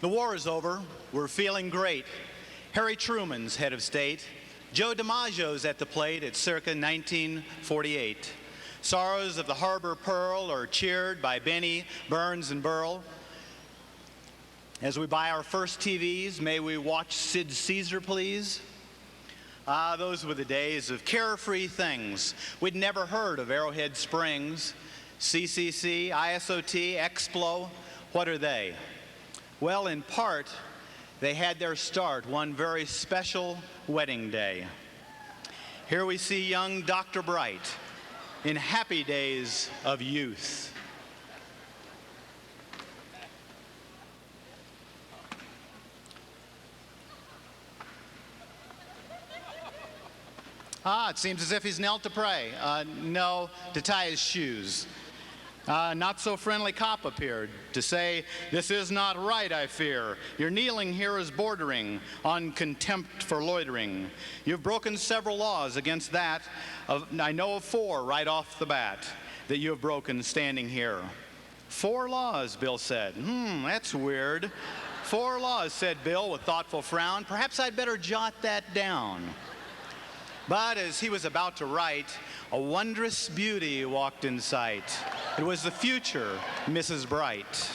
The war is over. We're feeling great. Harry Truman's head of state. Joe DiMaggio's at the plate at circa 1948. Sorrows of the Harbor Pearl are cheered by Benny, Burns, and Burl. As we buy our first TVs, may we watch Sid Caesar, please? Ah, those were the days of carefree things. We'd never heard of Arrowhead Springs, CCC, ISOT, Explo. What are they? Well, in part, they had their start one very special wedding day. Here we see young Dr. Bright in happy days of youth. Ah, it seems as if he's knelt to pray. No, to tie his shoes. Not so friendly cop appeared to say, "This is not right, I fear. Your kneeling here is bordering on contempt for loitering. You've broken several laws against that. I know of 4 right off the bat that you have broken standing here." 4 laws, Bill said. That's weird. 4 laws, said Bill with thoughtful frown. Perhaps I'd better jot that down. But as he was about to write, a wondrous beauty walked in sight. It was the future Mrs. Bright.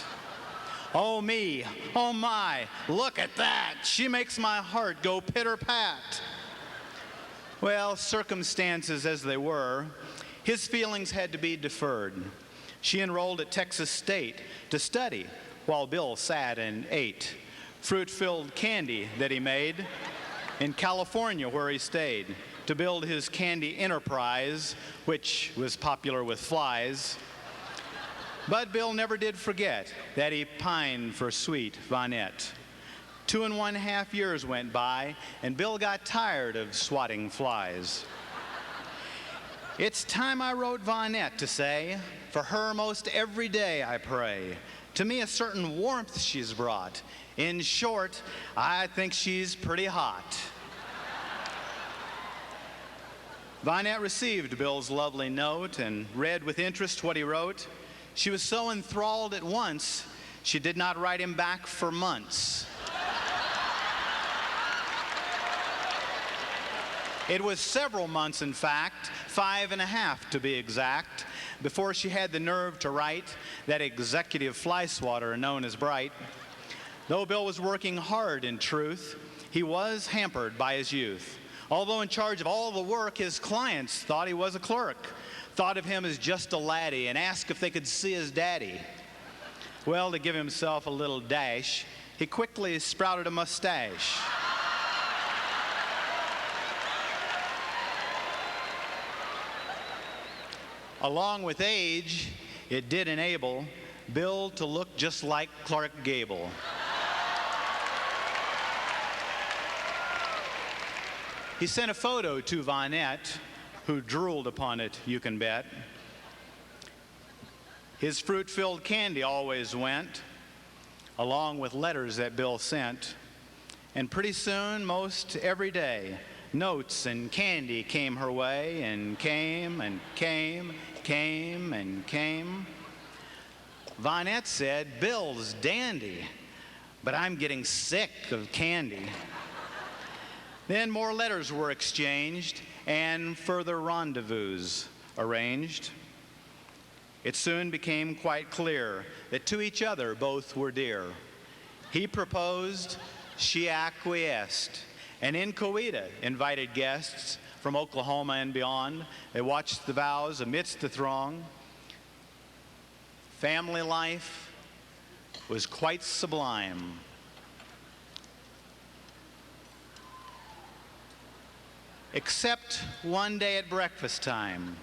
Oh me, oh my, look at that. She makes my heart go pitter-pat. Well, circumstances as they were, his feelings had to be deferred. She enrolled at Texas State to study while Bill sat and ate fruit-filled candy that he made in California, where he stayed to build his candy enterprise, which was popular with flies. But Bill never did forget that he pined for sweet Vonette. 2½ years went by, and Bill got tired of swatting flies. It's time I wrote Vonette to say, for her most every day I pray. To me a certain warmth she's brought. In short, I think she's pretty hot. Vonette received Bill's lovely note and read with interest what he wrote. She was so enthralled at once, she did not write him back for months. It was several months, in fact, 5½ to be exact, before she had the nerve to write that executive fly swatter known as Bright. Though Bill was working hard, in truth, he was hampered by his youth. Although in charge of all the work, his clients thought he was a clerk, thought of him as just a laddie, and asked if they could see his daddy. Well, to give himself a little dash, he quickly sprouted a mustache. Along with age, it did enable Bill to look just like Clark Gable. He sent a photo to Vonette, who drooled upon it, you can bet. His fruit-filled candy always went, along with letters that Bill sent. And pretty soon, most every day, notes and candy came her way, and came and came, came and came. Vonette said, "Bill's dandy, but I'm getting sick of candy." Then more letters were exchanged and further rendezvous arranged. It soon became quite clear that to each other both were dear. He proposed, she acquiesced, and in Coweta invited guests from Oklahoma and beyond. They watched the vows amidst the throng. Family life was quite sublime. Except one day at breakfast time.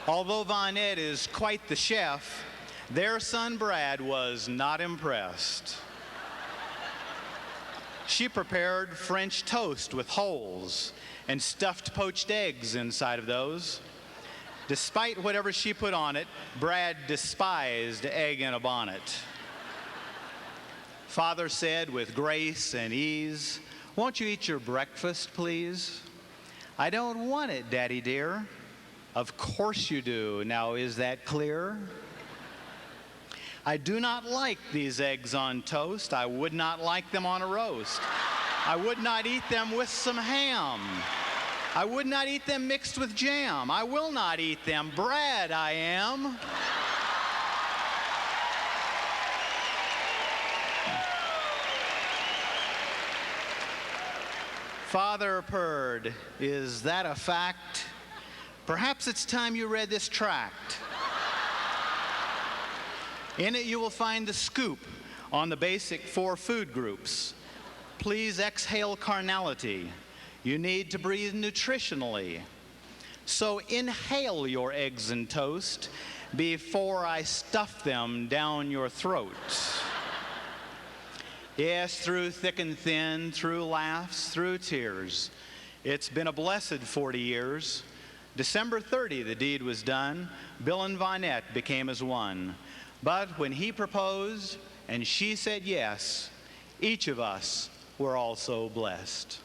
Although Vonette is quite the chef, their son Brad was not impressed. She prepared French toast with holes and stuffed poached eggs inside of those. Despite whatever she put on it, Brad despised egg in a bonnet. Father said with grace and ease, "Won't you eat your breakfast, please?" "I don't want it, Daddy dear." "Of course you do. Now, is that clear?" I do not like these eggs on toast. I would not like them on a roast. I would not eat them with some ham. I would not eat them mixed with jam. I will not eat them. Brad, I am. Father purred, is that a fact? Perhaps it's time you read this tract. In it you will find the scoop on the basic 4 food groups. Please exhale carnality. You need to breathe nutritionally. So inhale your eggs and toast before I stuff them down your throat. Yes, through thick and thin, through laughs, through tears. It's been a blessed 40 years. December 30, the deed was done. Bill and Vonette became as one. But when he proposed and she said yes, each of us were also blessed.